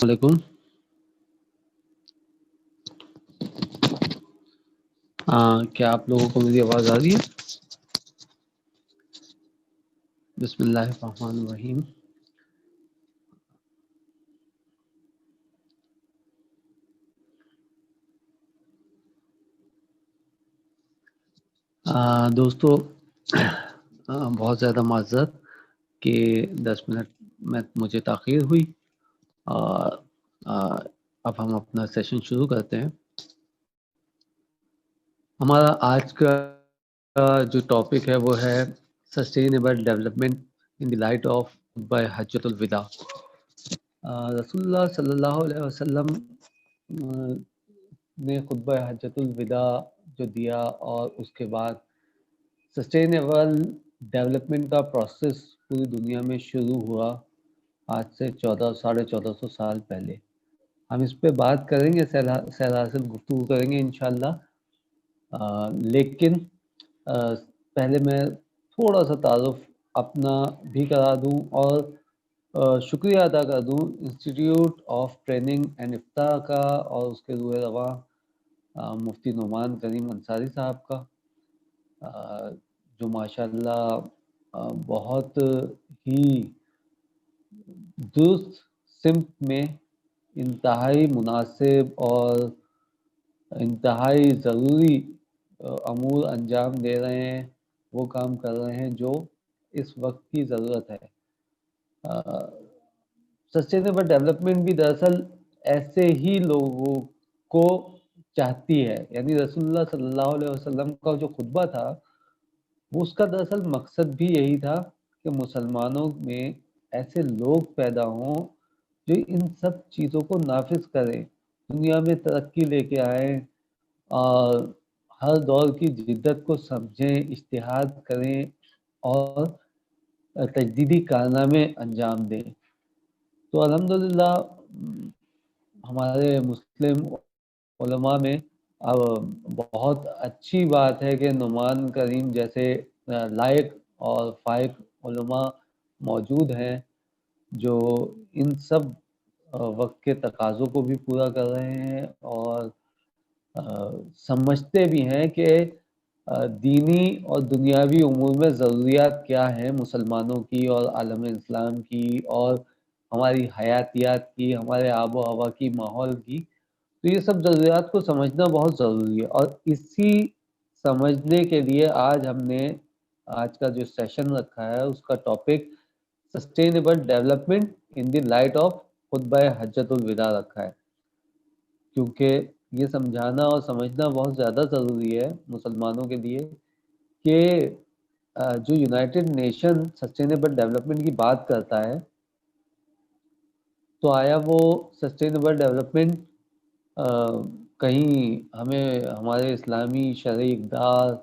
علیکم. کیا آپ لوگوں کو میری آواز آ رہی ہے؟ بسم اللہ الرحمن الرحیم. دوستو، بہت زیادہ معذرت کہ 10 منٹ میں مجھے تاخیر ہوئی. اب ہم اپنا سیشن شروع کرتے ہیں. ہمارا آج کا جو ٹاپک ہے وہ ہے sustainable development in the light of by حجۃ الوداع. رسول اللہ صلی اللہ علیہ وسلم نے خطبہ حجۃ الوداع جو دیا اور اس کے بعد سسٹینیبل ڈیولپمنٹ کا پروسیس پوری دنیا میں شروع ہوا آج سے 1400 سال پہلے. ہم اس پہ بات کریں گے، سراسر گفتگو کریں گے انشاءاللہ. لیکن پہلے میں تھوڑا سا تعارف اپنا بھی کرا دوں اور شکریہ ادا کر دوں انسٹیٹیوٹ آف ٹریننگ اینڈ افتاح کا اور اس کے روح رواں مفتی نعمان کریم انصاری صاحب کا، جو ماشاءاللہ بہت ہی درست سمت میں انتہائی مناسب اور انتہائی ضروری امور انجام دے رہے ہیں، وہ کام کر رہے ہیں جو اس وقت کی ضرورت ہے. سسٹینیبل ڈیولپمنٹ بھی دراصل ایسے ہی لوگوں کو چاہتی ہے. یعنی رسول اللہ صلی اللہ علیہ وسلم کا جو خطبہ تھا وہ اس کا دراصل مقصد بھی یہی تھا کہ مسلمانوں میں ایسے لوگ پیدا ہوں جو ان سب چیزوں کو نافذ کریں، دنیا میں ترقی لے کے آئیں اور ہر دور کی جدت کو سمجھیں، اجتہاد کریں اور تجدیدی کارنامے انجام دیں. تو الحمدللہ ہمارے مسلم علماء میں اب بہت اچھی بات ہے کہ نعمان کریم جیسے لائق اور فائق علماء موجود ہیں جو ان سب وقت کے تقاضوں کو بھی پورا کر رہے ہیں اور سمجھتے بھی ہیں کہ دینی اور دنیاوی امور میں ضروریات کیا ہیں مسلمانوں کی اور عالم اسلام کی اور ہماری حیاتیات کی، ہمارے آب و ہوا کی، ماحول کی. تو یہ سب ضروریات کو سمجھنا بہت ضروری ہے، اور اسی سمجھنے کے لیے آج ہم نے آج کا جو سیشن رکھا ہے اس کا topic sustainable development in the light of خطبہ حجۃ الوداع رکھا ہے، کیونکہ یہ سمجھانا اور سمجھنا بہت زیادہ ضروری ہے مسلمانوں کے لیے کہ جو یونائٹڈ نیشن سسٹینیبل ڈیولپمنٹ کی بات کرتا ہے تو آیا وہ سسٹینیبل ڈیولپمنٹ کہیں ہمیں ہمارے اسلامی شرعی اقدار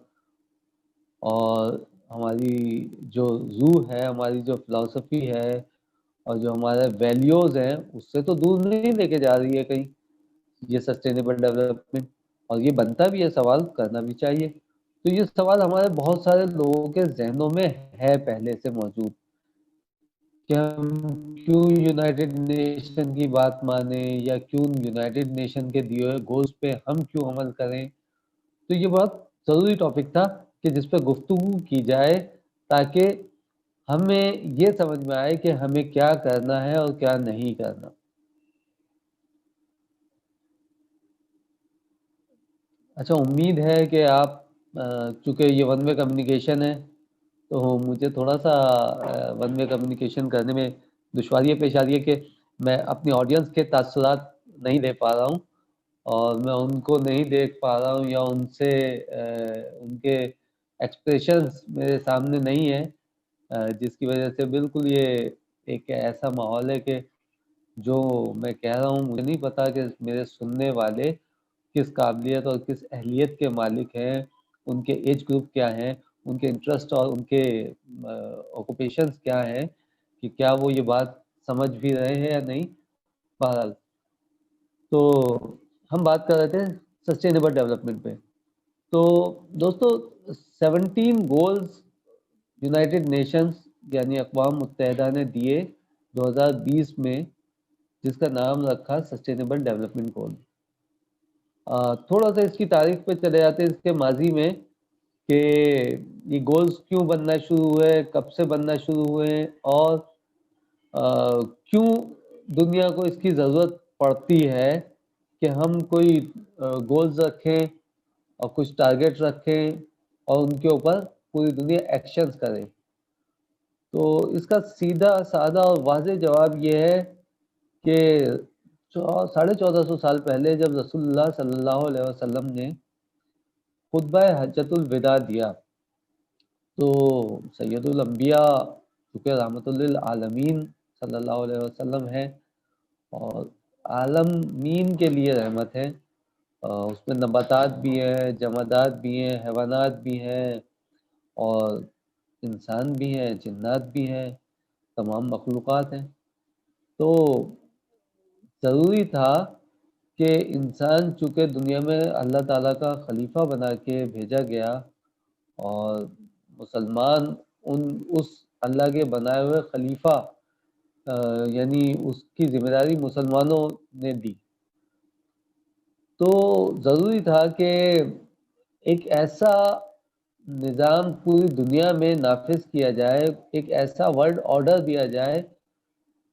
اور ہماری جو روح ہے، ہماری جو فلسفی ہے اور جو ہمارے ویلیوز ہیں اس سے تو دور نہیں لے کے جا رہی ہے کہیں یہ سسٹینیبل ڈیولپمنٹ. اور یہ بنتا بھی ہے، سوال کرنا بھی چاہیے. تو یہ سوال ہمارے بہت سارے لوگوں کے ذہنوں میں ہے پہلے سے موجود کہ ہم کیوں یونائٹڈ نیشن کی بات مانیں یا کیوں یونائٹڈ نیشن کے دیے ہوئے گولز پہ ہم کیوں عمل کریں. تو یہ بہت ضروری ٹاپک تھا کہ جس پہ گفتگو کی جائے تاکہ ہمیں یہ سمجھ میں آئے کہ ہمیں کیا کرنا ہے اور کیا نہیں کرنا. اچھا، امید ہے کہ آپ چونکہ یہ ون وے کمیونیکیشن ہے تو مجھے تھوڑا سا ون وے کمیونیکیشن کرنے میں دشواریاں پیش آ رہی ہے کہ میں اپنی آڈینس کے تاثرات نہیں لے پا رہا ہوں اور میں ان کو نہیں دیکھ پا رہا ہوں یا ان سے ان کے ایکسپریشنز میرے سامنے نہیں ہے، جس کی وجہ سے بالکل یہ ایک ایسا ماحول ہے کہ جو میں کہہ رہا ہوں مجھے نہیں پتا کہ میرے سننے والے کس قابلیت اور کس اہلیت کے مالک ہیں، ان کے ایج گروپ کیا ہیں، ان کے انٹرسٹ اور ان کے آکوپیشنز کیا ہیں، کہ کیا وہ یہ بات سمجھ بھی رہے ہیں یا نہیں. بہرحال تو ہم بات کر رہے تھے سسٹینیبل ڈیولپمنٹ پہ. تو دوستو 17 گولز یونائٹڈ نیشنز یعنی اقوام متحدہ نے دیے 2020 میں جس کا نام رکھا سسٹینیبل ڈیولپمنٹ گول۔ تھوڑا سا اس کی تاریخ پہ چلے جاتے ہیں، اس کے ماضی میں، کہ یہ گولز کیوں بننا شروع ہوئے، کب سے بننا شروع ہوئے، اور کیوں دنیا کو اس کی ضرورت پڑتی ہے کہ ہم کوئی گولز رکھیں اور کچھ ٹارگیٹ رکھیں اور ان کے اوپر پوری دنیا ایکشنز کرے۔ تو اس کا سیدھا سادہ اور واضح جواب یہ ہے کہ 1450 سال پہلے جب رسول اللہ صلی اللہ علیہ وسلم نے خطبہ حجۃ الوداع دیا، تو سید الانبیاء چونکہ رحمت للعالمین صلی اللہ علیہ وسلم ہے اور عالمین کے لیے رحمت ہے، اس میں نباتات بھی ہیں، جمادات بھی ہیں، حیوانات بھی ہیں، اور انسان بھی ہیں، جنات بھی ہیں، تمام مخلوقات ہیں۔ تو ضروری تھا کہ انسان چونکہ دنیا میں اللہ تعالیٰ کا خلیفہ بنا کے بھیجا گیا، اور مسلمان اس اللہ کے بنائے ہوئے خلیفہ یعنی اس کی ذمہ داری مسلمانوں نے دی، تو ضروری تھا کہ ایک ایسا نظام پوری دنیا میں نافذ کیا جائے، ایک ایسا ورلڈ آرڈر دیا جائے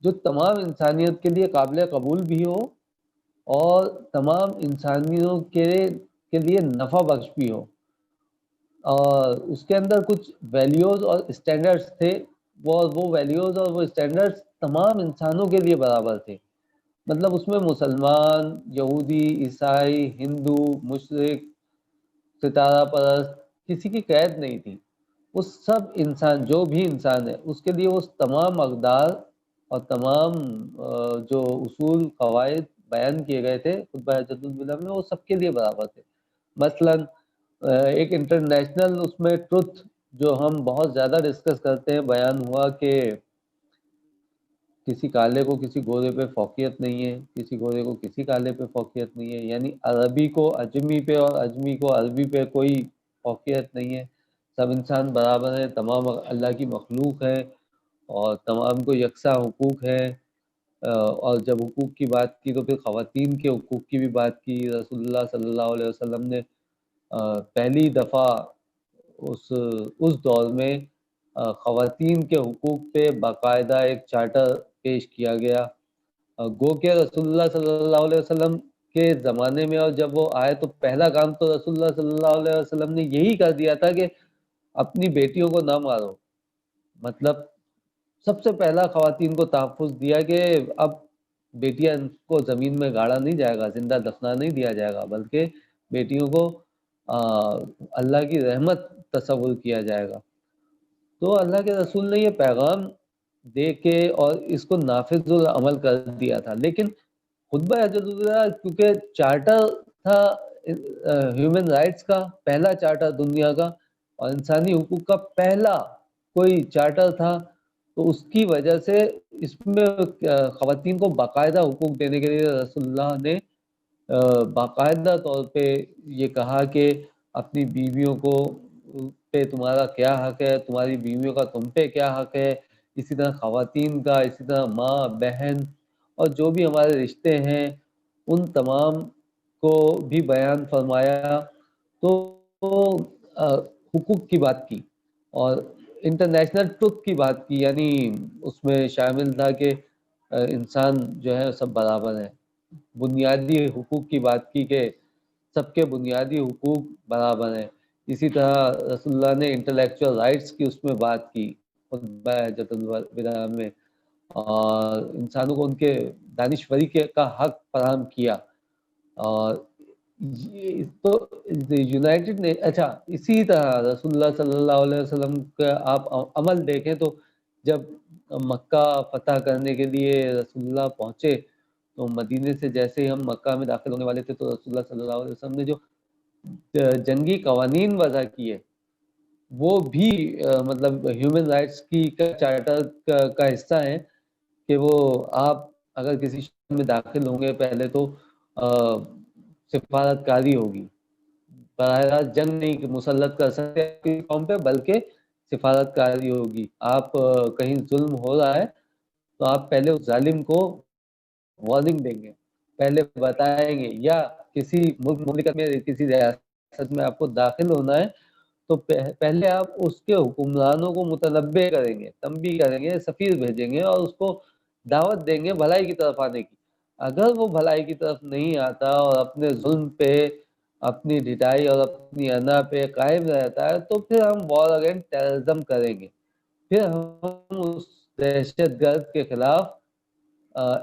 جو تمام انسانیت کے لیے قابل قبول بھی ہو اور تمام انسانیوں کے لیے نفع بخش بھی ہو۔ اور اس کے اندر کچھ ویلیوز اور اسٹینڈرڈز تھے، وہ ویلیوز اور وہ اسٹینڈرڈز تمام انسانوں کے لیے برابر تھے۔ مطلب اس میں مسلمان، یہودی، عیسائی، ہندو، مشرک، ستارہ پرست، کسی کی قید نہیں تھی۔ وہ سب انسان، جو بھی انسان ہے، اس کے لیے وہ تمام اقدار اور تمام جو اصول قواعد بیان کیے گئے تھے خطبہ حجۃ الوداع میں، وہ سب کے لیے برابر تھے۔ مثلاً ایک انٹرنیشنل اس میں ٹروتھ جو ہم بہت زیادہ ڈسکس کرتے ہیں بیان ہوا کہ کسی کالے کو کسی گورے پہ فوقیت نہیں ہے، کسی گورے کو کسی کالے پہ فوقیت نہیں ہے، یعنی عربی کو اجمی پہ اور اجمی کو عربی پہ کوئی فوقیت نہیں ہے، سب انسان برابر ہیں، تمام اللہ کی مخلوق ہے اور تمام کو یکساں حقوق ہے۔ اور جب حقوق کی بات کی تو پھر خواتین کے حقوق کی بھی بات کی۔ رسول اللہ صلی اللہ علیہ وسلم نے پہلی دفعہ اس دور میں خواتین کے حقوق پہ باقاعدہ ایک چارٹر پیش کیا گیا۔ گو کہ رسول اللہ صلی اللہ علیہ وسلم کے زمانے میں اور جب وہ آئے تو پہلا کام تو رسول اللہ صلی اللہ علیہ وسلم نے یہی کر دیا تھا کہ اپنی بیٹیوں کو نہ مارو۔ مطلب سب سے پہلا خواتین کو تحفظ دیا کہ اب بیٹیاں کو زمین میں گاڑا نہیں جائے گا، زندہ دفنا نہیں دیا جائے گا، بلکہ بیٹیوں کو اللہ کی رحمت تصور کیا جائے گا۔ تو اللہ کے رسول نے یہ پیغام دے کے اور اس کو نافذ العمل کر دیا تھا۔ لیکن خطبہ حجۃ الوداع کیونکہ چارٹر تھا ہیومن رائٹس کا، پہلا چارٹر دنیا کا اور انسانی حقوق کا پہلا کوئی چارٹر تھا، تو اس کی وجہ سے اس میں خواتین کو باقاعدہ حقوق دینے کے لیے رسول اللہ نے باقاعدہ طور پہ یہ کہا کہ اپنی بیویوں کو پہ تمہارا کیا حق ہے، تمہاری بیویوں کا تم پہ کیا حق ہے، اسی طرح خواتین کا، اسی طرح ماں، بہن اور جو بھی ہمارے رشتے ہیں ان تمام کو بھی بیان فرمایا۔ تو حقوق کی بات کی اور انٹرنیشنل ٹروتھ کی بات کی، یعنی اس میں شامل تھا کہ انسان جو ہے سب برابر ہیں۔ بنیادی حقوق کی بات کی کہ سب کے بنیادی حقوق برابر ہیں۔ اسی طرح رسول اللہ نے انٹلیکچوئل رائٹس کی اس میں بات کی خطبہ حجۃ الوداع میں، اور انسانوں کو ان کے دانشوری کا حق فراہم کیا۔ اور تو یونائٹڈ نے اچھا اسی طرح رسول اللہ صلی اللہ علیہ وسلم کا آپ عمل دیکھیں تو جب مکہ فتح کرنے کے لیے رسول اللہ پہنچے تو مدینے سے جیسے ہی ہم مکہ میں داخل ہونے والے تھے تو رسول اللہ صلی اللہ علیہ وسلم نے جو جنگی قوانین وضع کیے وہ بھی مطلب ہیومن رائٹس کی چارٹر کا حصہ ہیں کہ وہ آپ اگر کسی شہر میں داخل ہوں گے پہلے تو سفارت کاری ہوگی، براہ راست جنگ نہیں مسلط کر سکتے آپ کی قوم پہ، بلکہ سفارت کاری ہوگی۔ آپ کہیں ظلم ہو رہا ہے تو آپ پہلے اس ظالم کو وارننگ دیں گے، پہلے بتائیں گے، یا کسی مملکت میں کسی ریاست میں آپ کو داخل ہونا ہے تو پہلے آپ اس کے حکمرانوں کو متنبع کریں گے، تنبیہ کریں گے، سفیر بھیجیں گے اور اس کو دعوت دیں گے بھلائی کی طرف آنے کی۔ اگر وہ بھلائی کی طرف نہیں آتا اور اپنے ظلم پہ، اپنی ڈھٹائی اور اپنی انا پہ قائم رہتا ہے تو پھر ہم وار اگینسٹ ٹیررزم کریں گے، پھر ہم اس دہشت گرد کے خلاف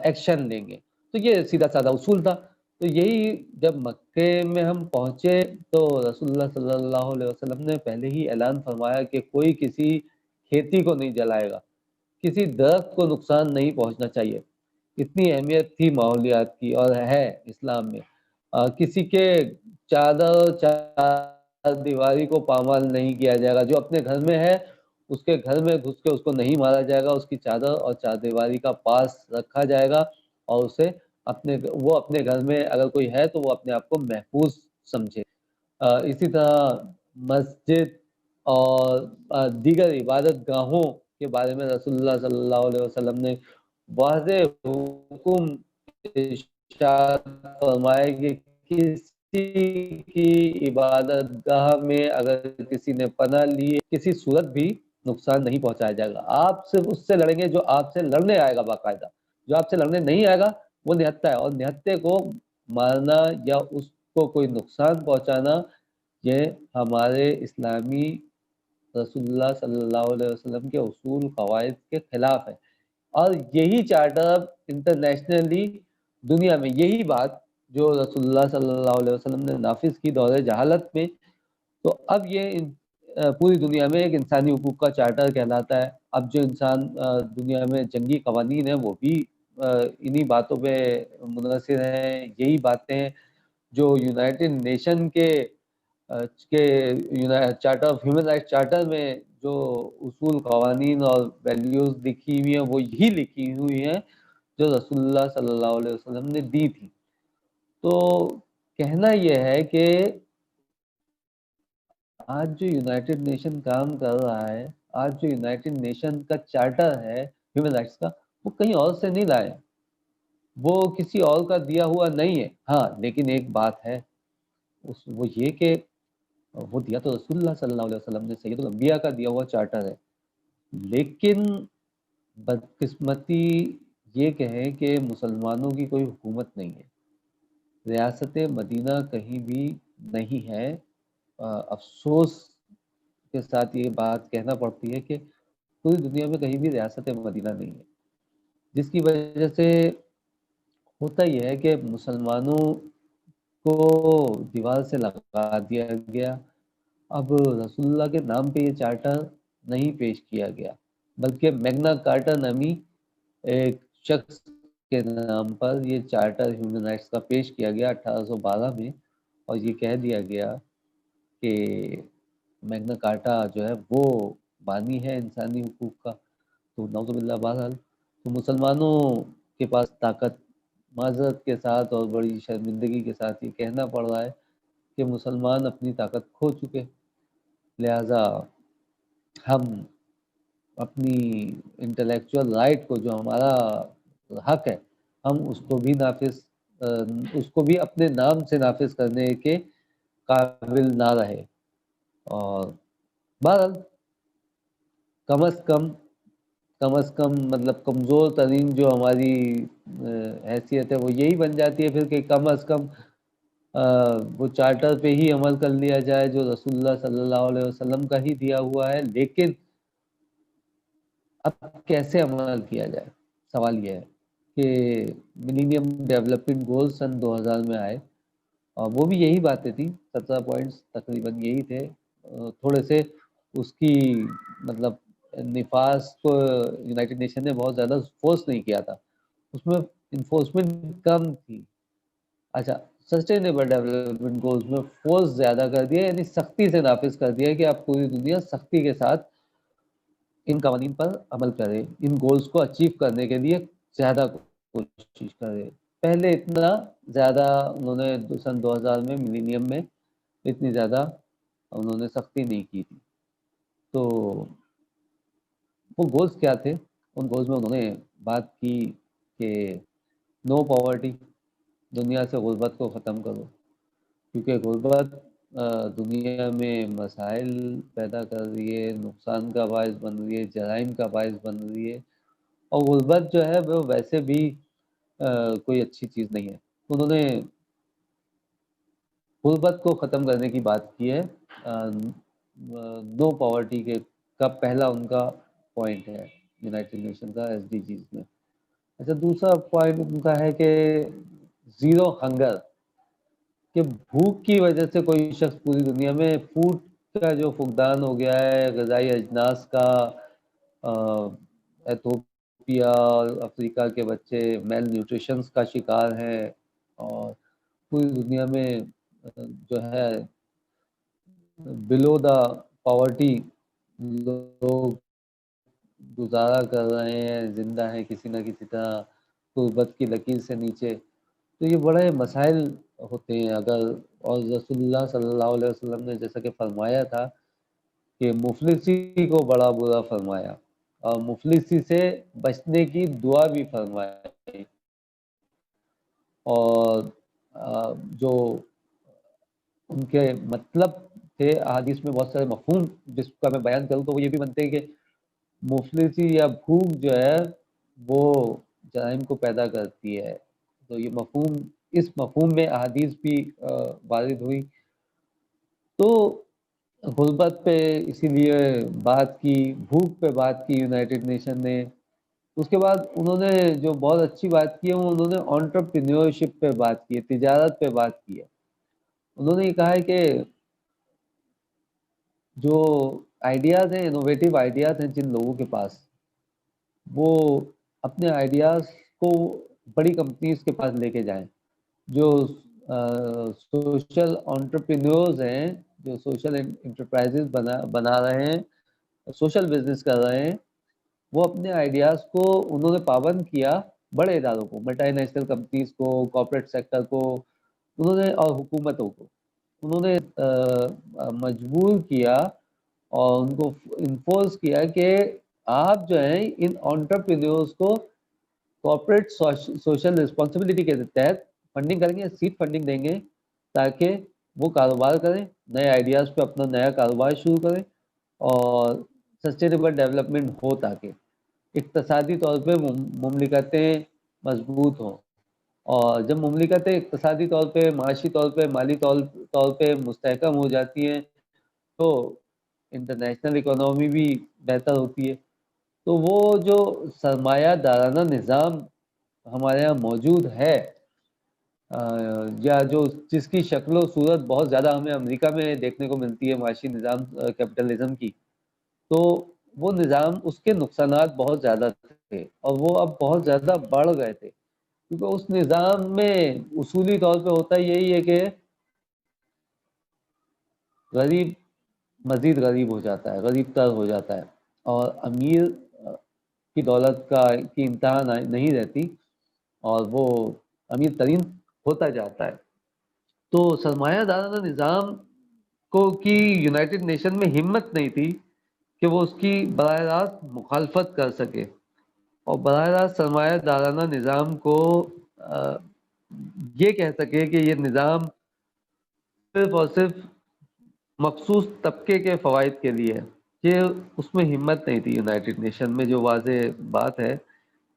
ایکشن لیں گے۔ تو یہ سیدھا سادہ اصول تھا۔ تو یہی جب مکے میں ہم پہنچے تو رسول اللہ صلی اللہ علیہ وسلم نے پہلے ہی اعلان فرمایا کہ کوئی کسی کھیتی کو نہیں جلائے گا، کسی درخت کو نقصان نہیں پہنچنا چاہیے۔ اتنی اہمیت تھی ماحولیات کی اور ہے اسلام میں۔ کسی کے چار دیواری کو پامال نہیں کیا جائے گا، جو اپنے گھر میں ہے اس کے گھر میں گھس کے اس کو نہیں مارا جائے گا، اس کی چادر اور چار دیواری کا پاس رکھا جائے گا اور اسے وہ اپنے گھر میں اگر کوئی ہے تو وہ اپنے آپ کو محفوظ سمجھے۔ اسی طرح مسجد اور دیگر عبادت گاہوں کے بارے میں رسول اللہ صلی اللہ علیہ وسلم نے واضح حکم ارشاد فرمائے کہ کسی کی عبادت گاہ میں اگر کسی نے پناہ لی کسی صورت بھی نقصان نہیں پہنچایا جائے گا۔ آپ صرف اس سے لڑیں گے جو آپ سے لڑنے آئے گا، باقاعدہ جو آپ سے لڑنے نہیں آئے گا وہ نہتہ ہے، اور نہتے کو مارنا یا اس کو کوئی نقصان پہنچانا یہ ہمارے اسلامی رسول اللہ صلی اللہ علیہ وسلم کے اصول قواعد کے خلاف ہے۔ اور یہی چارٹر اب انٹرنیشنلی دنیا میں یہی بات جو رسول اللہ صلی اللہ علیہ وسلم نے نافذ کی دور جہالت میں، تو اب یہ پوری دنیا میں ایک انسانی حقوق کا چارٹر کہلاتا ہے۔ اب جو انسان دنیا میں جنگی قوانین ہیں وہ بھی انہی باتوں پہ منحصر ہیں۔ یہی باتیں جو یونائٹڈ نیشن کے charter of human rights charter میں جو اصول قوانین اور ویلیوز لکھی ہوئی ہیں وہ یہی لکھی ہوئی ہیں جو رسول اللہ صلی اللہ علیہ وسلم نے دی تھی۔ تو کہنا یہ ہے کہ آج جو یونائٹڈ نیشن کام کر رہا ہے، آج جو یونائٹڈ نیشن کا چارٹر ہے ہیومن رائٹس کا، وہ کہیں اور سے نہیں لائے، وہ کسی اور کا دیا ہوا نہیں ہے۔ ہاں لیکن ایک بات ہے، وہ یہ کہ وہ دیا تو رسول اللہ صلی اللہ علیہ وسلم نے، سید الانبیاء کا دیا ہوا چارٹر ہے، لیکن بدقسمتی یہ کہیں کہ مسلمانوں کی کوئی حکومت نہیں ہے، ریاست مدینہ کہیں بھی نہیں ہے۔ افسوس کے ساتھ یہ بات کہنا پڑتی ہے کہ پوری دنیا میں کہیں بھی ریاست مدینہ نہیں ہے، جس کی وجہ سے ہوتا یہ ہے کہ مسلمانوں کو دیوار سے لگا دیا گیا۔ اب رسول اللہ کے نام پہ یہ چارٹر نہیں پیش کیا گیا، بلکہ میگنا کارٹا نامی ایک شخص کے نام پر یہ چارٹر ہیومن رائٹس کا پیش کیا گیا 1812 میں، اور یہ کہہ دیا گیا کہ میگنا کارٹا جو ہے وہ بانی ہے انسانی حقوق کا۔ تو نعوذ باللہ، بہرحال تو مسلمانوں کے پاس طاقت، معذرت کے ساتھ اور بڑی شرمندگی کے ساتھ یہ کہنا پڑ رہا ہے کہ مسلمان اپنی طاقت کھو چکے، لہٰذا ہم اپنی انٹلیکچوئل رائٹ کو، جو ہمارا حق ہے، ہم اس کو بھی اس کو بھی اپنے نام سے نافذ کرنے کے قابل نہ رہے۔ اور بہرحال کم از کم مطلب کمزور ترین جو ہماری حیثیت ہے وہ یہی بن جاتی ہے پھر کہ کم از کم وہ چارٹر پہ ہی عمل کر لیا جائے جو رسول اللہ صلی اللہ علیہ وسلم کا ہی دیا ہوا ہے۔ لیکن اب کیسے عمل کیا جائے؟ سوال یہ ہے کہ ملینیم ڈیولپمنٹ گول سن 2000 میں آئے اور وہ بھی یہی باتیں تھیں، 17 پوائنٹس تقریباً یہی تھے۔ تھوڑے سے اس کی مطلب نفاذ کو یونائٹڈ نیشن نے بہت زیادہ فورس نہیں کیا تھا، اس میں انفورسمنٹ کم تھی۔ اچھا، سسٹینیبل ڈیولپمنٹ گولز میں فورس زیادہ کر دیا، یعنی سختی سے نافذ کر دیا کہ آپ پوری دنیا سختی کے ساتھ ان قوانین پر عمل کرے، ان گولز کو اچیو کرنے کے لیے زیادہ کوشش کرے۔ پہلے اتنا زیادہ انہوں نے سن 2000 میں ملینیم میں اتنی زیادہ انہوں نے سختی نہیں کی تھی۔ تو وہ گولز کیا تھے؟ ان گولز میں انہوں نے بات کی کہ نو پاورٹی، دنیا سے غربت کو ختم کرو، کیونکہ غربت دنیا میں مسائل پیدا کر رہی ہے، نقصان کا باعث بن رہی ہے، جرائم کا باعث بن رہی ہے، اور غربت جو ہے وہ ویسے بھی کوئی اچھی چیز نہیں ہے۔ انہوں نے غربت کو ختم کرنے کی بات کی ہے، نو پاورٹی کے کا پہلا ان کا پوائنٹ ہے یونائٹڈ نیشن کا SDGs میں۔ اچھا، دوسرا پوائنٹ ان کا ہے کہ زیرو ہنگر، کہ بھوک کی وجہ سے کوئی شخص پوری دنیا میں فوڈ کا جو فقدان ہو گیا ہے، غذائی اجناس کا، ایتھوپیا اور افریقہ کے بچے میل نیوٹریشنز کا شکار ہیں، اور پوری دنیا میں جو ہے بلو دا پاورٹی لوگ گزارا کر رہے ہیں، زندہ ہیں کسی نہ کسی طرح غربت کی لکیر سے نیچے۔ تو یہ بڑے مسائل ہوتے ہیں اگر، اور رسول اللہ صلی اللہ علیہ وسلم نے جیسا کہ فرمایا تھا کہ مفلسی کو بڑا برا فرمایا، اور مفلسی سے بچنے کی دعا بھی فرمائی، اور جو ان کے مطلب تھے احادیث میں بہت سارے مفہوم جس کا میں بیان کروں تو وہ یہ بھی بنتے ہیں کہ مفلسی یا بھوک جو ہے وہ جرائم کو پیدا کرتی ہے، تو یہ مفہوم، اس مفہوم میں احادیث بھی وارد ہوئی۔ تو غربت پہ اسی لیے بات کی، بھوک پہ بات کی یونائٹڈ نیشن نے۔ اس کے بعد انہوں نے جو بہت اچھی بات کی ہے وہ انہوں نے انٹرپرینیورشپ پہ بات کی ہے، تجارت پہ بات کی ہے۔ انہوں نے یہ کہا ہے کہ جو آئیڈیاز ہیں، انوویٹیو آئیڈیاز ہیں جن لوگوں کے پاس، وہ اپنے آئیڈیاز کو بڑی کمپنیز کے پاس لے کے جائیں۔ جو سوشل انٹرپرینیورز ہیں، جو سوشل انٹرپرائزز بنا رہے ہیں، سوشل بزنس کر رہے ہیں، وہ اپنے آئیڈیاز کو انہوں نے پابند کیا بڑے اداروں کو، ملٹی نیشنل کمپنیز کو، کارپوریٹ سیکٹر کو انہوں نے، اور حکومتوں کو انہوں نے مجبور کیا اور ان کو انفورس کیا کہ آپ جو ہیں ان انٹرپرینیورز کو کارپوریٹ سوشل رسپانسبلٹی کے تحت فنڈنگ کریں گے، سیڈ فنڈنگ دیں گے، تاکہ وہ کاروبار کریں، نئے آئیڈیاز پہ اپنا نیا کاروبار شروع کریں اور سسٹینیبل ڈیولپمنٹ ہو، تاکہ اقتصادی طور پہ مملکتیں مضبوط ہوں۔ اور جب مملکتیں اقتصادی طور پہ، معاشی طور پہ، مالی طور پہ مستحکم ہو جاتی ہیں تو انٹرنیشنل اکانومی بھی بہتر ہوتی ہے۔ تو وہ جو سرمایہ دارانہ نظام ہمارے یہاں موجود ہے، یا جو جس کی شکل و صورت بہت زیادہ ہمیں امریکہ میں دیکھنے کو ملتی ہے، معاشی نظام کیپٹلزم کی، تو وہ نظام، اس کے نقصانات بہت زیادہ تھے اور وہ اب بہت زیادہ بڑھ گئے تھے، کیونکہ اس نظام میں اصولی طور پہ ہوتا یہی ہے کہ غریب مزید غریب ہو جاتا ہے، غریب تر ہو جاتا ہے، اور امیر کی دولت کی انتہا نہیں رہتی، اور وہ امیر ترین ہوتا جاتا ہے۔ تو سرمایہ دارانہ نظام کی یونائٹڈ نیشن میں ہمت نہیں تھی کہ وہ اس کی براہ راست مخالفت کر سکے، اور براہ راست سرمایہ دارانہ نظام کو یہ کہہ سکے کہ یہ نظام صرف اور صرف مخصوص طبقے کے فوائد کے لیے ہے۔ یہ اس میں ہمت نہیں تھی یونائٹڈ نیشن میں، جو واضح بات ہے،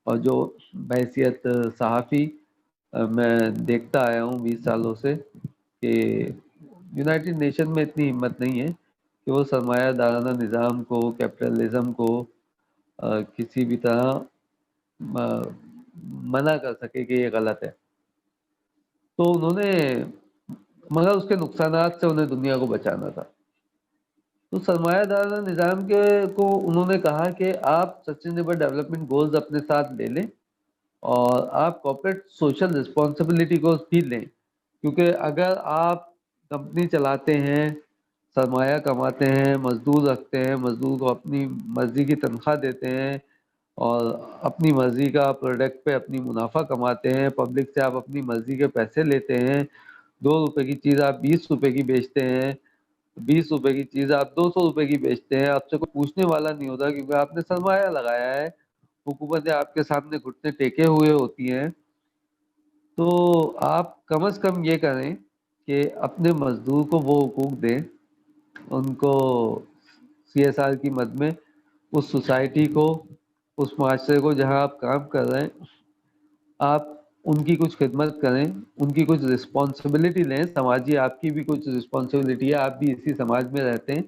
اور جو بحیثیت صحافی میں دیکھتا آیا ہوں 20 سالوں سے، کہ یونائٹڈ نیشن میں اتنی ہمت نہیں ہے کہ وہ سرمایہ دارانہ نظام کو، کیپٹلزم کو کسی بھی طرح منع کر سکے کہ یہ غلط ہے۔ تو انہوں نے، مگر اس کے نقصانات سے انہیں دنیا کو بچانا تھا، تو سرمایہ دارانہ نظام کو انہوں نے کہا کہ آپ سسٹینیبل ڈیولپمنٹ گولز اپنے ساتھ لے لیں، اور آپ کارپوریٹ سوشل رسپانسبلٹی کو بھی لیں، کیونکہ اگر آپ کمپنی چلاتے ہیں، سرمایہ کماتے ہیں، مزدور رکھتے ہیں، مزدور کو اپنی مرضی کی تنخواہ دیتے ہیں، اور اپنی مرضی کا پروڈکٹ پہ اپنی منافع کماتے ہیں، پبلک سے آپ اپنی مرضی کے پیسے لیتے ہیں، 2 روپے کی چیز آپ 20 روپے کی بیچتے ہیں، 20 روپے کی چیز آپ 200 روپے کی بیچتے ہیں، آپ سے کوئی پوچھنے والا نہیں ہوتا کیونکہ آپ نے سرمایہ لگایا ہے، حکومتیں آپ کے سامنے گھٹنے ٹیکے ہوئے ہوتی ہیں، تو آپ کم از کم یہ کریں کہ اپنے مزدور کو وہ حقوق دیں، ان کو CSR کی مد میں اس سوسائٹی کو، اس معاشرے کو جہاں آپ کام کر رہے ہیں، آپ ان کی کچھ خدمت کریں، ان کی کچھ رسپانسبلٹی لیں، سماجی آپ کی بھی کچھ رسپانسبلٹی ہے، آپ بھی اسی سماج میں رہتے ہیں،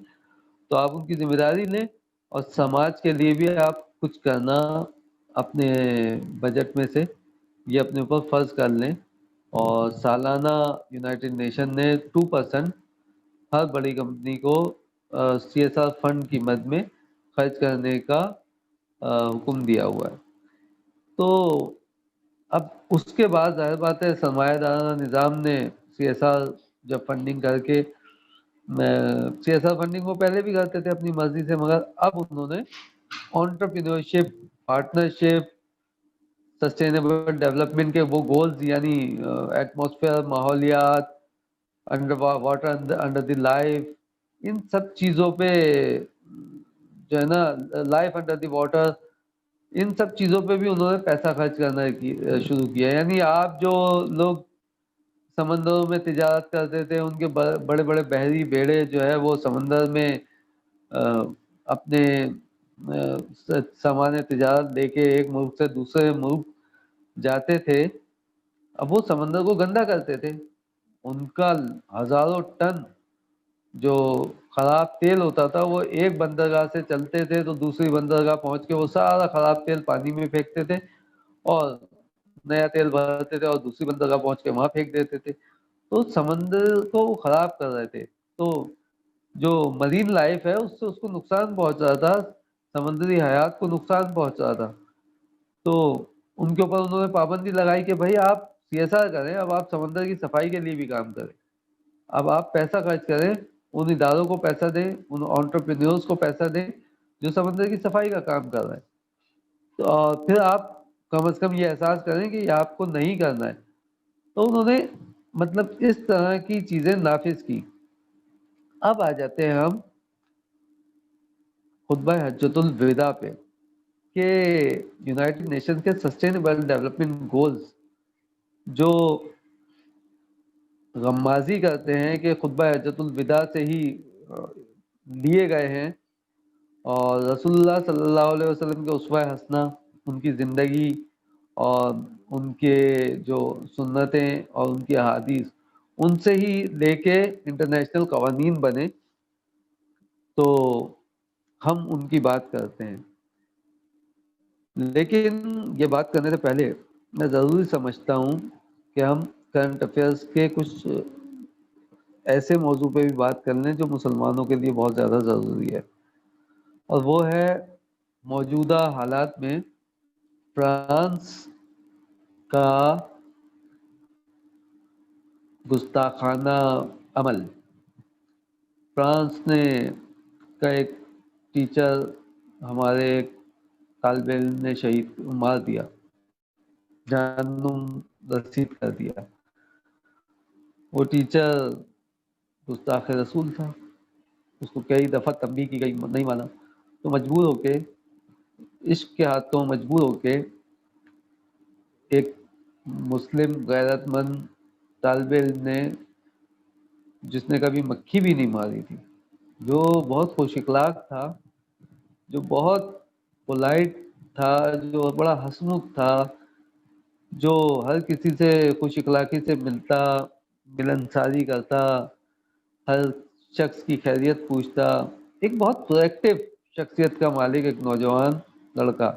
تو آپ ان کی ذمہ داری لیں اور سماج کے لیے بھی آپ کچھ کرنا اپنے بجٹ میں سے یہ اپنے اوپر فرض کر لیں۔ اور سالانہ یونائٹڈ نیشن نے 2% ہر بڑی کمپنی کو CSR فنڈ کی مد میں خرچ کرنے کا حکم دیا ہوا ہے۔ تو اب اس کے بعد ظاہر بات ہے سرمایہ دارانہ نظام نے CSR جب فنڈنگ کر کے CSR فنڈنگ وہ پہلے بھی کرتے تھے اپنی مرضی سے، مگر اب انہوں نے آنٹرپرینورشپ، پارٹنرشپ، سسٹینیبل ڈیولپمنٹ کے وہ گولز، یعنی ایٹماسفیئر، ماحولیات، under water under the life, ان سب چیزوں پہ جو ہے نا، لائف انڈر دی واٹر، ان سب چیزوں پہ بھی انہوں نے پیسہ خرچ کرنا شروع کیا۔ یعنی آپ جو لوگ سمندروں میں تجارت کرتے تھے، ان کے بڑے بڑے بحری بیڑے جو ہے وہ سمندر میں اپنے سامان تجارت لے کے ایک ملک سے دوسرے ملک جاتے تھے، اب وہ سمندر کو گندا کرتے تھے۔ ان کا ہزاروں ٹن جو خراب تیل ہوتا تھا وہ ایک بندرگاہ سے چلتے تھے تو دوسری بندرگاہ پہنچ کے وہ سارا خراب تیل پانی میں پھینکتے تھے اور نیا تیل بھرتے تھے اور دوسری بندرگاہ پہنچ کے وہاں پھینک دیتے تھے۔ تو سمندر کو وہ خراب کر رہے تھے، تو جو مرین لائف ہے اس سے اس کو نقصان پہنچ رہا تھا، سمندری حیات کو نقصان پہنچ رہا تھا۔ تو ان کے اوپر انہوں نے پابندی لگائی کہ بھائی آپ CSR کریں، اب آپ سمندر کی صفائی کے لیے بھی کام کریں، اب آپ پیسہ خرچ کریں، ان اداروں کو پیسہ دیں، ان انٹرپرینیورز کو پیسہ دیں جو سمندر کی صفائی کا کام کر رہے ہیں، تو پھر آپ کم از کم یہ احساس کریں کہ یہ آپ کو نہیں کرنا ہے۔ تو انہوں نے مطلب اس طرح کی چیزیں نافذ کی۔ اب آ جاتے ہیں ہم خطبہ حجۃ الوداع پہ کہ یونائٹڈ نیشن کے سسٹینیبل ڈیولپمنٹ گولز جو غمازی کرتے ہیں کہ خطبہ حجۃ الوداع سے ہی لیے گئے ہیں، اور رسول اللہ صلی اللہ علیہ وسلم کے اسوہ حسنہ، ان کی زندگی اور ان کے جو سنتیں اور ان کی احادیث ان سے ہی لے کے انٹرنیشنل قوانین بنے، تو ہم ان کی بات کرتے ہیں۔ لیکن یہ بات کرنے سے پہلے میں ضروری سمجھتا ہوں کہ ہم کرنٹ افیئرس کے کچھ ایسے موضوع پہ بھی بات کر لیں جو مسلمانوں کے لیے بہت زیادہ ضروری ہے، اور وہ ہے موجودہ حالات میں فرانس کا گستاخانہ عمل۔ فرانس نے کا ایک ٹیچر، ہمارے ایک طالب علم نے شہید مار دیا، جہنم رسید کر دیا۔ وہ ٹیچر گستاخ رسول تھا، اس کو کئی دفعہ تنبیہ کی گئی، نہیں مانا، تو مجبور ہو کے، عشق کے ہاتھوں مجبور ہو کے، ایک مسلم غیرت مند طالب علم نے، جس نے کبھی مکھی بھی نہیں ماری تھی، جو بہت خوش اخلاق تھا، جو بہت پولائٹ تھا، جو بڑا ہنسمکھ تھا، جو ہر کسی سے خوش اخلاقی سے ملتا، ملنساری کرتا، ہر شخص کی خیریت پوچھتا، ایک بہت پرویکٹیو شخصیت کا مالک، ایک نوجوان لڑکا،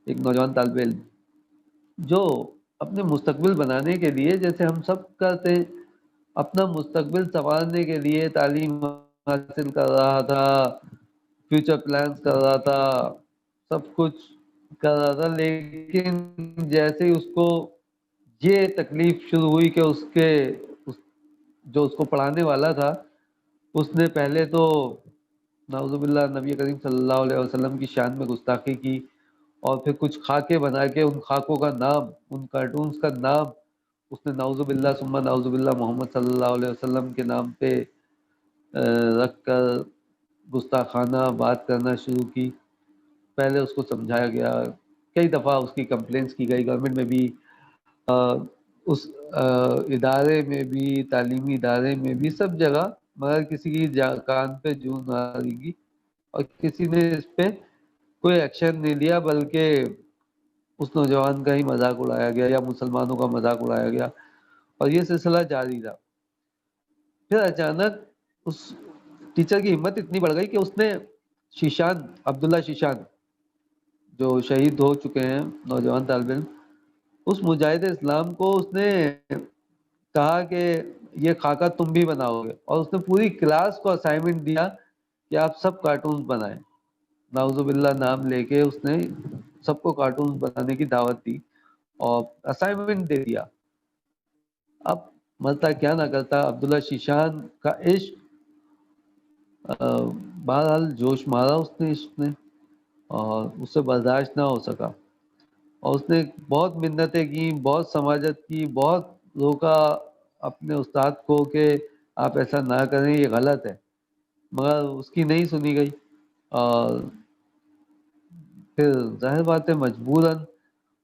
ایک نوجوان طالب علم، جو اپنے مستقبل بنانے کے لیے، جیسے ہم سب کرتے ہیں، اپنا مستقبل سنوارنے کے لیے تعلیم حاصل کر رہا تھا، فیوچر پلانز کر رہا تھا، سب کچھ کر رہا تھا، لیکن جیسے ہی اس کو یہ تکلیف شروع ہوئی کہ جو اس کو پڑھانے والا تھا، اس نے پہلے تو نعوذ باللہ نبی کریم صلی اللہ علیہ وسلم کی شان میں گستاخی کی، اور پھر کچھ خاکے بنا کے ان خاکوں کا نام، ان کارٹونز کا نام اس نے نعوذ باللہ ثم نعوذ باللہ محمد صلی اللہ علیہ وسلم کے نام پہ رکھ کر گستاخانہ بات کرنا شروع کی۔ پہلے اس کو سمجھایا گیا، کئی دفعہ اس کی کمپلینس کی گئی، گورنمنٹ میں بھی اس ادارے میں بھی، تعلیمی ادارے میں بھی، سب جگہ، مگر کسی کی کان پہ جوں نہ آئے گی، اور کسی نے اس پہ کوئی ایکشن نہیں لیا، بلکہ اس نوجوان کا ہی مذاق اڑایا گیا یا مسلمانوں کا مذاق اڑایا گیا، اور یہ سلسلہ جاری رہا۔ پھر اچانک اس ٹیچر کی ہمت اتنی بڑھ گئی کہ اس نے شیشان، عبداللہ شیشان، جو شہید ہو چکے ہیں نوجوان طالب علم، اس مجاہد اسلام کو اس نے کہا کہ یہ خاکہ تم بھی بناؤ گے، اور اس نے پوری کلاس کو اسائنمنٹ دیا کہ آپ سب کارٹونز بنائیں۔ نعوذ باللہ نام لے کے اس نے سب کو کارٹونز بنانے کی دعوت دی اور اسائنمنٹ دے دیا۔ اب مرتا کیا نہ کرتا، عبداللہ شیشان کا عشق، بہرحال جوش مارا اس نے عشق نے، اور اس سے برداشت نہ ہو سکا، اور اس نے بہت منتیں کی، بہت سماجت کی، بہت روکا اپنے استاد کو کہ آپ ایسا نہ کریں، یہ غلط ہے، مگر اس کی نہیں سنی گئی، اور پھر ظاہر بات ہے مجبوراً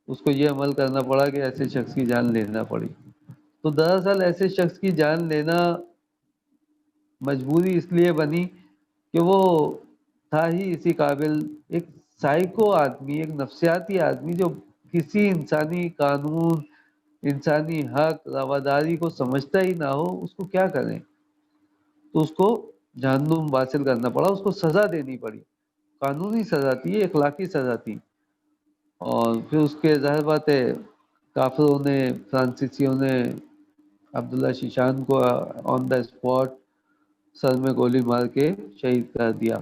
اس کو یہ عمل کرنا پڑا کہ ایسے شخص کی جان لینا پڑی۔ تو دراصل ایسے شخص کی جان لینا مجبوری اس لیے بنی کہ وہ تھا ہی اسی قابل، ایک سائیکو آدمی، ایک نفسیاتی آدمی جو کسی انسانی قانون، انسانی حق، رواداری کو سمجھتا ہی نہ ہو، اس کو کیا کریں؟ تو اس کو جہنم حاصل کرنا پڑا، اس کو سزا دینی پڑی، قانونی سزا تھی، اخلاقی سزا تھی۔ اور پھر اس کے ظاہر بات ہے کافروں نے، فرانسیسیوں نے عبداللہ شیشان کو آن دا اسپاٹ سر میں گولی مار کے شہید کر دیا۔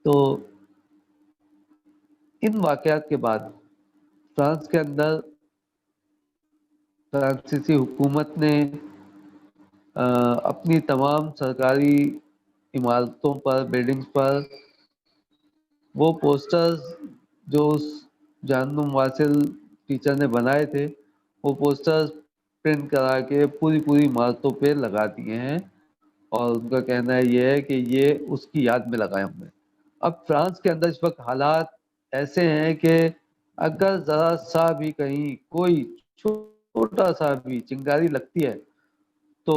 تو ان واقعات کے بعد فرانس کے اندر فرانسیسی حکومت نے اپنی تمام سرکاری عمارتوں پر، بلڈنگز پر وہ پوسٹرز جو اس جہنم واصل ٹیچر نے بنائے تھے، وہ پوسٹرز پرنٹ کرا کے پوری عمارتوں پہ لگا دیے ہیں، اور ان کا کہنا یہ ہے کہ یہ اس کی یاد میں لگائے ہم نے۔ اب فرانس کے اندر اس وقت حالات ایسے ہیں کہ اگر ذرا سا بھی کہیں کوئی چھوٹا سا بھی چنگاری لگتی ہے تو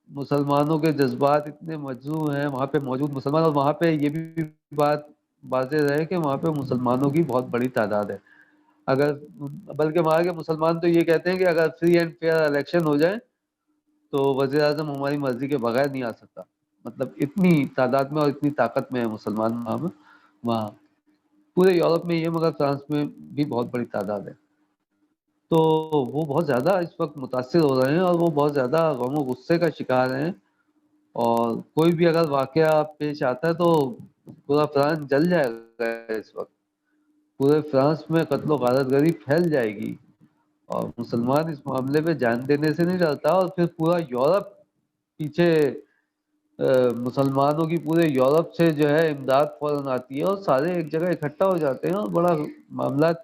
مسلمانوں کے جذبات اتنے مجزو ہیں وہاں پہ موجود مسلمان، اور وہاں پہ یہ بھی بات واضح رہے کہ وہاں پہ مسلمانوں کی بہت بڑی تعداد ہے۔ اگر بلکہ وہاں کے مسلمان تو یہ کہتے ہیں کہ اگر فری اینڈ فیئر الیکشن ہو جائے تو وزیر اعظم ہماری مرضی کے بغیر نہیں آ سکتا، مطلب اتنی تعداد میں اور اتنی طاقت میں ہے مسلمان وہاں پورے یورپ میں یہ، مگر فرانس میں بھی بہت بڑی تعداد ہے۔ تو وہ بہت زیادہ اس وقت متاثر ہو رہے ہیں، اور وہ بہت زیادہ غم و غصے کا شکار ہیں، اور کوئی بھی اگر واقعہ پیش آتا ہے تو پورا فرانس جل جائے گا اس وقت، پورے فرانس میں قتل و غارت گری پھیل جائے گی، اور مسلمان اس معاملے پہ جان دینے سے نہیں ڈرتا، اور پھر پورا یورپ پیچھے، مسلمانوں کی پورے یورپ سے جو ہے امداد فوراً آتی ہے، اور سارے ایک جگہ اکٹھا ہو جاتے ہیں، اور بڑا معاملات۔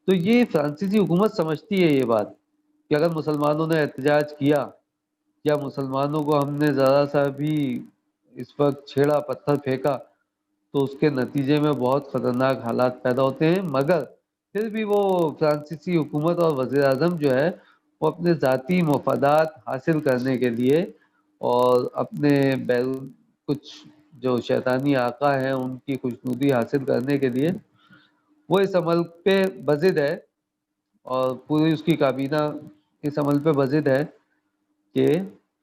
تو یہ فرانسیسی حکومت سمجھتی ہے یہ بات کہ اگر مسلمانوں نے احتجاج کیا یا مسلمانوں کو ہم نے ذرا سا بھی اس وقت چھیڑا، پتھر پھینکا، تو اس کے نتیجے میں بہت خطرناک حالات پیدا ہوتے ہیں، مگر پھر بھی وہ فرانسیسی حکومت اور وزیر اعظم جو ہے وہ اپنے ذاتی مفادات حاصل کرنے کے لیے اور اپنے بیرون کچھ جو شیطانی آقا ہیں ان کی خوشنودی حاصل کرنے کے لیے وہ اس عمل پہ بضد ہے، اور پوری اس کی کابینہ اس عمل پہ بضد ہے کہ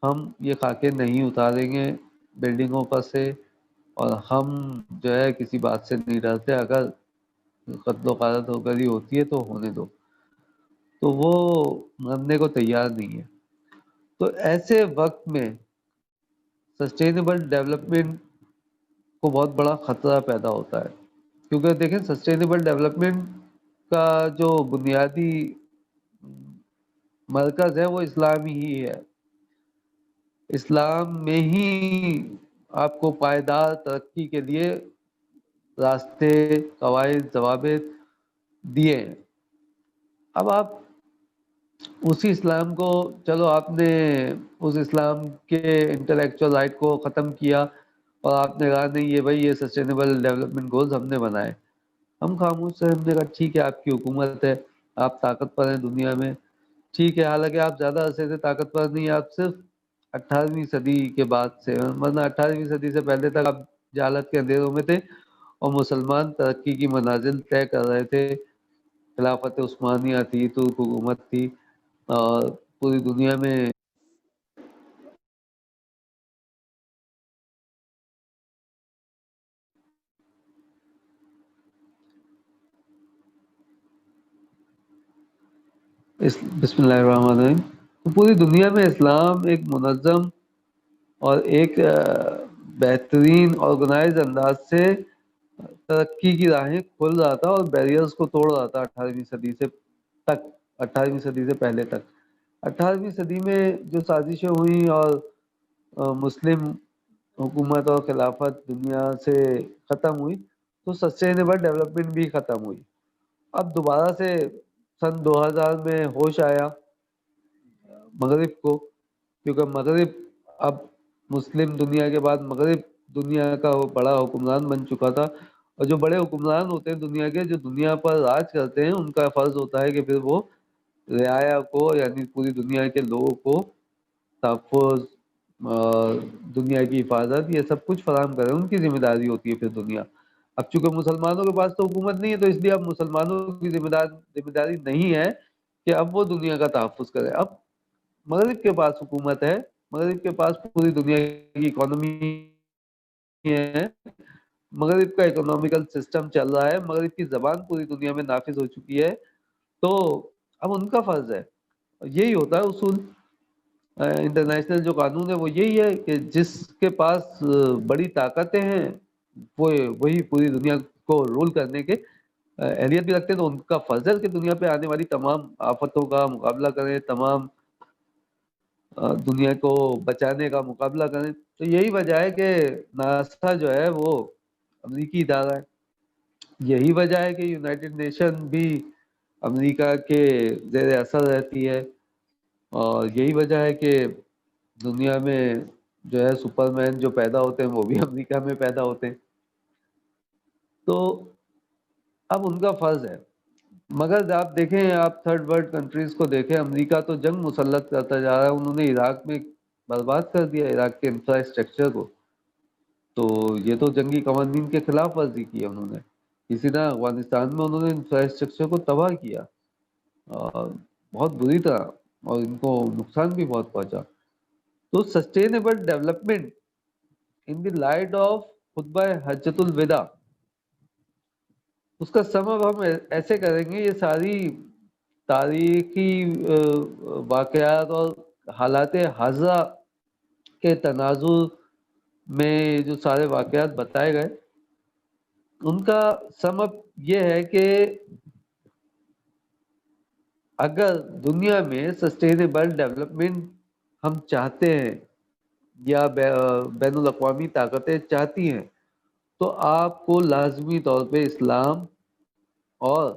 ہم یہ خاکے نہیں اتاریں گے بلڈنگوں پر سے، اور ہم جو ہے کسی بات سے نہیں ڈرتے، اگر قتل و غارت ہو کر ہی ہوتی ہے تو ہونے دو، تو وہ مرنے کو تیار نہیں ہے۔ تو ایسے وقت میں سسٹینیبل ڈیولپمنٹ کو بہت بڑا خطرہ پیدا ہوتا ہے، کیونکہ دیکھیں سسٹینیبل ڈیولپمنٹ کا جو بنیادی مرکز ہے وہ اسلام ہی ہے، اسلام میں ہی آپ کو پائیدار ترقی کے لیے راستے، قواعد، ضوابط دیے ہیں۔ اب آپ اسی اسلام کو، چلو آپ نے اس اسلام کے انٹلیکچوئل رائٹ کو ختم کیا اور آپ نے کہا نہیں یہ بھائی یہ سسٹینیبل ڈیولپمنٹ گولز ہم نے بنائے، ہم خاموش سے ہم نے کہا ٹھیک ہے آپ کی حکومت ہے، آپ طاقتور ہیں دنیا میں، ٹھیک ہے، حالانکہ آپ زیادہ عرصے سے طاقتور نہیں، آپ صرف 18ویں صدی کے بعد سے، ورنہ 18ویں صدی سے پہلے تک آپ جہالت کے اندھیروں میں تھے اور مسلمان ترقی کی منازل طے کر رہے تھے۔ خلافت عثمانیہ تھی، ترک حکومت تھی، اور پوری دنیا میں بسم اللہ الرحمن الرحیم، تو پوری دنیا میں اسلام ایک منظم اور ایک بہترین آرگنائز انداز سے ترقی کی راہیں کھول رہا تھا اور بیریئرز کو توڑ رہا تھا 18ویں صدی سے تک، 18ویں صدی سے پہلے تک۔ 18ویں صدی میں جو سازشیں ہوئیں اور مسلم حکومت اور خلافت دنیا سے ختم ہوئی تو سسٹینیبل ڈیولپمنٹ بھی ختم ہوئی۔ اب دوبارہ سے سن 2000 میں ہوش آیا مغرب کو، کیونکہ مغرب اب مسلم دنیا کے بعد مغرب دنیا کا بڑا حکمران بن چکا تھا، اور جو بڑے حکمران ہوتے ہیں دنیا کے، جو دنیا پر راج کرتے ہیں، ان کا فرض ہوتا ہے کہ پھر وہ رعایا کو، یعنی پوری دنیا کے لوگوں کو تحفظ، دنیا کی حفاظت، یہ سب کچھ فراہم کریں، ان کی ذمہ داری ہوتی ہے پھر دنیا۔ اب چونکہ مسلمانوں کے پاس تو حکومت نہیں ہے، تو اس لیے اب مسلمانوں کی ذمہ داری نہیں ہے کہ اب وہ دنیا کا تحفظ کرے، اب مغرب کے پاس حکومت ہے، مغرب کے پاس پوری دنیا کی اکانومی ہے، مغرب کا اکنامیکل سسٹم چل رہا ہے، مغرب کی زبان پوری دنیا میں نافذ ہو چکی ہے، تو اب ان کا فرض ہے۔ یہی ہوتا ہے اصول، انٹرنیشنل جو قانون ہے وہ یہی ہے کہ جس کے پاس بڑی طاقتیں ہیں وہ وہی پوری دنیا کو رول کرنے کے اہلیت بھی رکھتے ہیں، تو ان کا فرض ہے کہ دنیا پہ آنے والی تمام آفتوں کا مقابلہ کریں، تمام دنیا کو بچانے کا مقابلہ کریں۔ تو یہی وجہ ہے کہ ناسا جو ہے وہ امریکی ادارہ ہے، یہی وجہ ہے کہ یونائٹڈ نیشن بھی امریکہ کے زیر اثر رہتی ہے، اور یہی وجہ ہے کہ دنیا میں جو ہے سپر مین جو پیدا ہوتے ہیں وہ بھی امریکہ میں پیدا ہوتے ہیں، تو اب ان کا فرض ہے۔ مگر آپ دیکھیں، آپ تھرڈ ورلڈ کنٹریز کو دیکھیں، امریکہ تو جنگ مسلط کرتا جا رہا ہے، انہوں نے عراق میں برباد کر دیا عراق کے انفراسٹرکچر کو، تو یہ تو جنگی قوانین کے خلاف ورزی کی ہے انہوں نے۔ اسی طرح افغانستان میں انہوں نے انفراسٹرکچر کو تباہ کیا، اور بہت بری طرح، اور ان کو نقصان بھی بہت پہنچا۔ تو sustainable development in the light of خطبہ حجۃ الوداع، اس کا سبب ہم ایسے کریں گے، یہ ساری تاریخی واقعات اور حالات حاضرہ کے تناظر میں جو سارے واقعات بتائے گئے، ان کا سبب یہ ہے کہ اگر دنیا میں سسٹینیبل ڈیولپمنٹ ہم چاہتے ہیں یا بین الاقوامی طاقتیں چاہتی ہیں، تو آپ کو لازمی طور پہ اسلام اور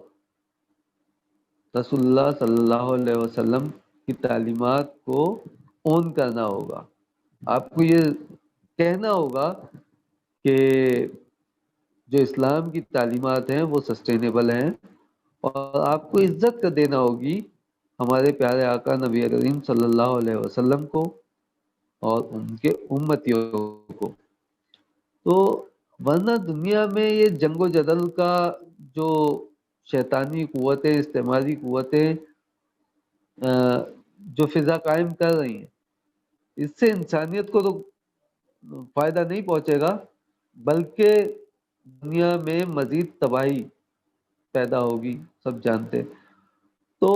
رسول اللہ صلی اللہ علیہ وسلم کی تعلیمات کو اون کرنا ہوگا۔ آپ کو یہ کہنا ہوگا کہ جو اسلام کی تعلیمات ہیں وہ سسٹینیبل ہیں، اور آپ کو عزت کر دینا ہوگی ہمارے پیارے آقا نبی کریم صلی اللہ علیہ وسلم کو اور ان کے امتیوں کو۔ تو ورنہ دنیا میں یہ جنگ و جدل کا جو شیطانی قوتیں، استعماری قوتیں جو فضا قائم کر رہی ہیں، اس سے انسانیت کو تو فائدہ نہیں پہنچے گا، بلکہ دنیا میں مزید تباہی پیدا ہوگی، سب جانتے۔ تو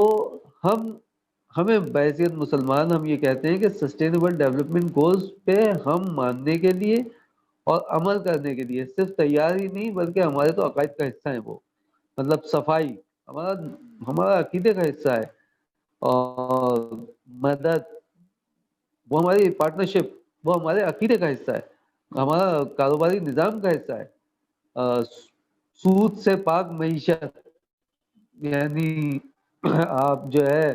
ہمیں بحیثیت مسلمان ہم یہ کہتے ہیں کہ سسٹینیبل ڈیولپمنٹ گولز پہ ہم ماننے کے لیے اور عمل کرنے کے لیے صرف تیار ہی نہیں، بلکہ ہمارے تو عقائد کا حصہ ہیں وہ، مطلب صفائی ہمارا عقیدے کا حصہ ہے، اور مدد وہ ہماری پارٹنرشپ وہ ہمارے عقیدے کا حصہ ہے، ہمارا کاروباری نظام کا حصہ ہے۔ سود سے پاک معیشت، یعنی آپ جو ہے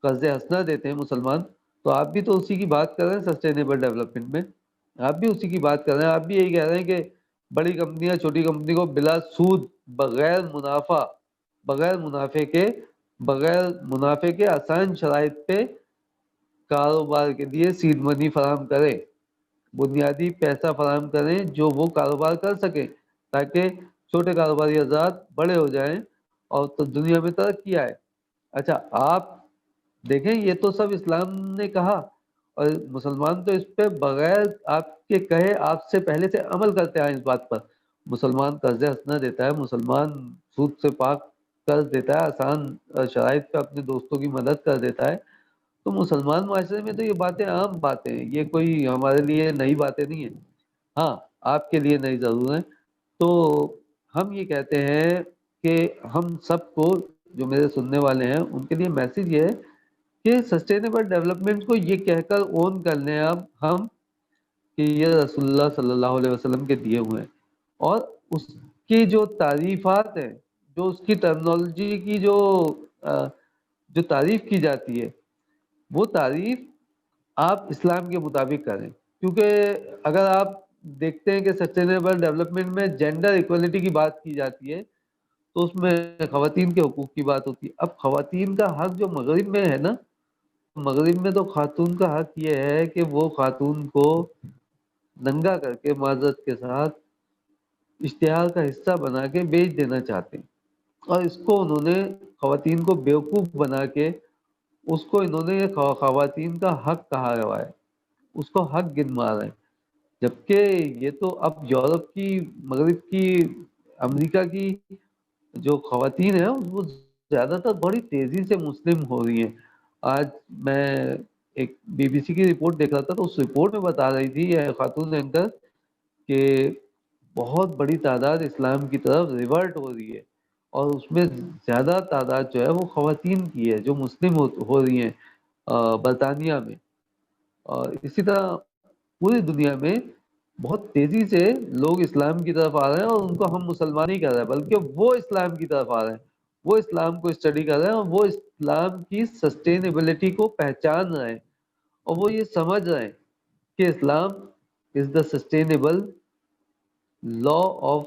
قرض حسنہ دیتے ہیں مسلمان، تو آپ بھی تو اسی کی بات کر رہے ہیں سسٹینیبل ڈیولپمنٹ میں، آپ بھی اسی کی بات کر رہے ہیں، آپ بھی یہی کہہ رہے ہیں کہ بڑی کمپنیاں چھوٹی کمپنی کو بلا سود بغیر منافع کے بغیر منافع کے آسان شرائط پہ کاروبار کے لیے سیڈ منی فراہم کریں، بنیادی پیسہ فراہم کریں جو وہ کاروبار کر سکیں، تاکہ چھوٹے کاروباری حضرات بڑے ہو جائیں اور تو دنیا میں ترقی آئے۔ اچھا آپ دیکھیں یہ تو سب اسلام نے کہا، اور مسلمان تو اس پہ بغیر آپ کے کہے آپ سے پہلے سے عمل کرتے آئے اس بات پر۔ مسلمان قرض حسنہ دیتا ہے، مسلمان سود سے پاک قرض دیتا ہے، آسان شرائط پہ اپنے دوستوں کی مدد کر دیتا ہے۔ تو مسلمان معاشرے میں تو یہ باتیں عام باتیں ہیں، یہ کوئی ہمارے لیے نئی باتیں نہیں ہیں۔ ہاں آپ کے لیے نئی ضرور ہیں۔ تو ہم یہ کہتے ہیں کہ ہم سب کو، جو میرے سننے والے ہیں ان کے لیے میسج یہ ہے کہ سسٹینیبل ڈیولپمنٹ کو یہ کہہ کر اون کر لیں اب ہم کہ یہ رسول اللہ صلی اللہ علیہ وسلم کے دیے ہوئے ہیں، اور اس کی جو تعریفات ہیں، جو اس کی ٹرمنالوجی کی جو تعریف کی جاتی ہے، وہ تعریف آپ اسلام کے مطابق کریں۔ کیونکہ اگر آپ دیکھتے ہیں کہ سسٹینیبل ڈیولپمنٹ میں جینڈر ایکولیٹی کی بات کی جاتی ہے تو اس میں خواتین کے حقوق کی بات ہوتی ہے۔ اب خواتین کا حق جو مغرب میں ہے نا، مغرب میں تو خاتون کا حق یہ ہے کہ وہ خاتون کو ننگا کر کے معذرت کے ساتھ اشتہار کا حصہ بنا کے بیچ دینا چاہتے ہیں، اور اس کو انہوں نے خواتین کو بیوقوف بنا کے اس کو انہوں نے خواتین کا حق کہا ہوا ہے، اس کو حق گن مارا ہے۔ جبکہ یہ تو اب یورپ کی، مغرب کی، امریکہ کی جو خواتین ہیں وہ زیادہ تر بڑی تیزی سے مسلم ہو رہی ہیں۔ آج میں ایک بی بی سی کی رپورٹ دیکھ رہا تھا تو اس رپورٹ میں بتا رہی تھی یہ خاتون اینکر کہ بہت بڑی تعداد اسلام کی طرف ریورٹ ہو رہی ہے، اور اس میں زیادہ تعداد جو ہے وہ خواتین کی ہے جو مسلم ہو رہی ہیں برطانیہ میں۔ اور اسی طرح پوری دنیا میں بہت تیزی سے لوگ اسلام کی طرف آ رہے ہیں، اور ان کو ہم مسلمان نہیں کر رہے ہیں بلکہ وہ اسلام کی طرف آ رہے ہیں، وہ اسلام کو اسٹڈی کر رہے ہیں اور وہ اسلام کی سسٹینیبلٹی کو پہچان رہے ہیں، اور وہ یہ سمجھ رہے ہیں کہ اسلام از دا سسٹینیبل لا آف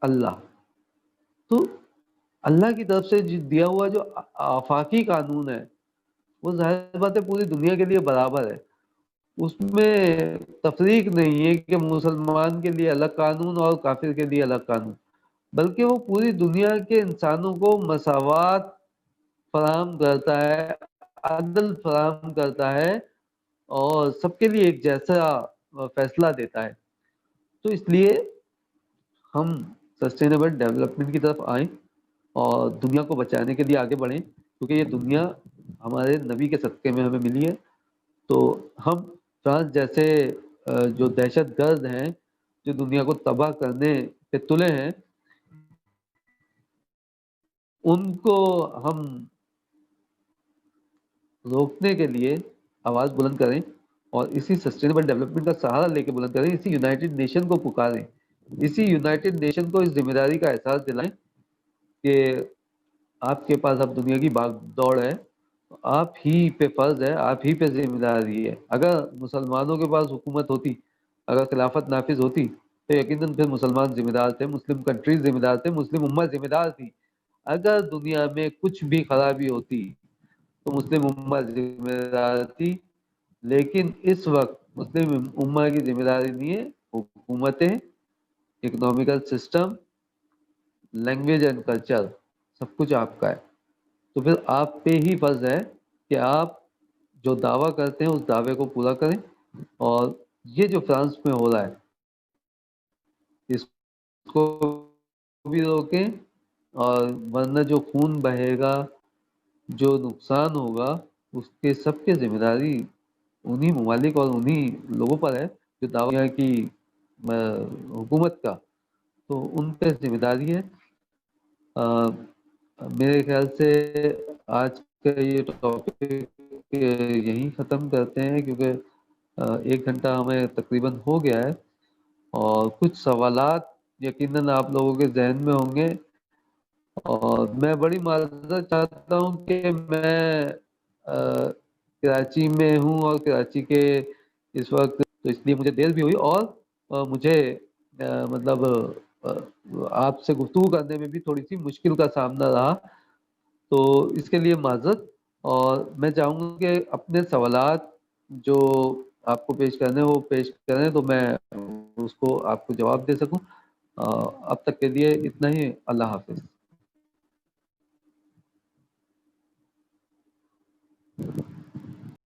اللہ۔ تو اللہ کی طرف سے دیا ہوا جو آفاقی قانون ہے وہ ظاہر بات ہے پوری دنیا کے لیے برابر ہے، اس میں تفریق نہیں ہے کہ مسلمان کے لیے الگ قانون اور کافر کے لیے الگ قانون، بلکہ وہ پوری دنیا کے انسانوں کو مساوات فراہم کرتا ہے، عدل فراہم کرتا ہے، اور سب کے لیے ایک جیسا فیصلہ دیتا ہے۔ تو اس لیے ہم سسٹینیبل ڈیولپمنٹ کی طرف آئیں اور دنیا کو بچانے کے لیے آگے بڑھیں، کیونکہ یہ دنیا ہمارے نبی کے صدقے میں ہمیں ملی ہے۔ تو ہم فرانس جیسے جو دہشت گرد ہیں جو دنیا کو تباہ کرنے پہ تلے ہیں، ان کو ہم روکنے کے لیے آواز بلند کریں، اور اسی سسٹینیبل ڈیولپمنٹ کا سہارا لے کے بلند کریں، اسی یونائٹڈ نیشن کو پکاریں، اسی یونائٹڈ نیشن کو اس ذمہ داری کا احساس دلائیں کہ آپ کے پاس اب دنیا کی بھاگ دوڑ ہے، آپ ہی پہ فرض ہے، آپ ہی پہ ذمہ داری ہے۔ اگر مسلمانوں کے پاس حکومت ہوتی، اگر خلافت نافذ ہوتی تو یقیناً پھر مسلمان ذمہ دار تھے، مسلم کنٹریز ذمہ دار تھے، مسلم امت ذمہ دار تھی۔ اگر دنیا میں کچھ بھی خرابی ہوتی تو مسلم امت ذمہ دار تھی، لیکن اس وقت مسلم امت کی ذمہ داری نہیں ہے، حکومتیں، economical system, language and culture, سب کچھ آپ کا ہے۔ تو پھر آپ پہ ہی فرض ہے کہ آپ جو دعویٰ کرتے ہیں اس دعوے کو پورا کریں، اور یہ جو فرانس میں ہو رہا ہے اس کو بھی روکیں، اور ورنہ جو خون بہے گا، جو نقصان ہوگا، اس کے سب کے ذمہ داری انہی ممالک اور انہی لوگوں پر ہے جو دعویٰ کی حکومت کا، تو ان پہ ذمہ داری ہے۔ میرے خیال سے آج کا یہ ٹاپک یہیں ختم کرتے ہیں، کیونکہ 1 گھنٹہ ہمیں تقریباً ہو گیا ہے، اور کچھ سوالات یقیناً آپ لوگوں کے ذہن میں ہوں گے، اور میں بڑی معذرت چاہتا ہوں کہ میں کراچی میں ہوں، اور کراچی کے اس وقت تو اس لیے مجھے دیر بھی ہوئی، اور مجھے مطلب آپ سے گفتگو کرنے میں بھی تھوڑی سی مشکل کا سامنا رہا۔ تو اس کے لیے معذرت، اور میں چاہوں گا کہ اپنے سوالات جو آپ کو پیش کرنے وہ پیش کریں تو میں اس کو آپ کو جواب دے سکوں۔ اب تک کے لیے اتنا ہی، اللہ حافظ۔